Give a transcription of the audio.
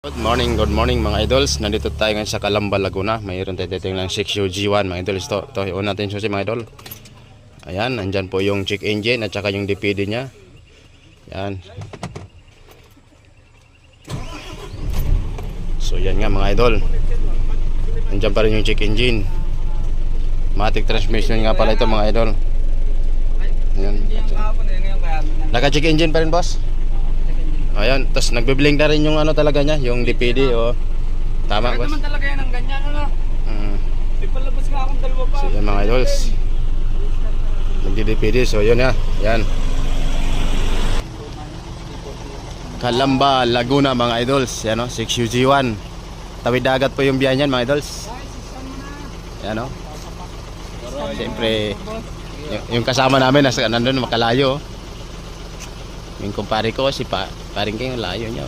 Good morning mga idols. Nandito tayo ngayon sa Calamba, Laguna. Mayroon tayo titingnan 6U G1 mga idols. Ito yung una natin susi mga idol. Ayan, nandyan po yung check engine at saka yung DPD nya. Ayan. So yan nga mga idol. Nandyan pa rin yung check engine. Matic transmission nga pala ito mga idol. Ayan. Naka-check engine pa rin boss? Ayan, tapos nagbe-blink na rin yung ano talaga niya, yung DPD o. Tama boss? Naman talaga yan ang ganyan, ano? Di palabas nga akong dalawa pa. So yan mga idols. Nagdi-DPD, so yun ya. Yan. Calamba, Laguna mga idols. Yan o, 6UG1. Tawid dagat po yung biyahe niyan mga idols. Yan o. Siyempre, yung kasama namin nandun makalayo. Yung kumpare ko si paring kayo layo niya.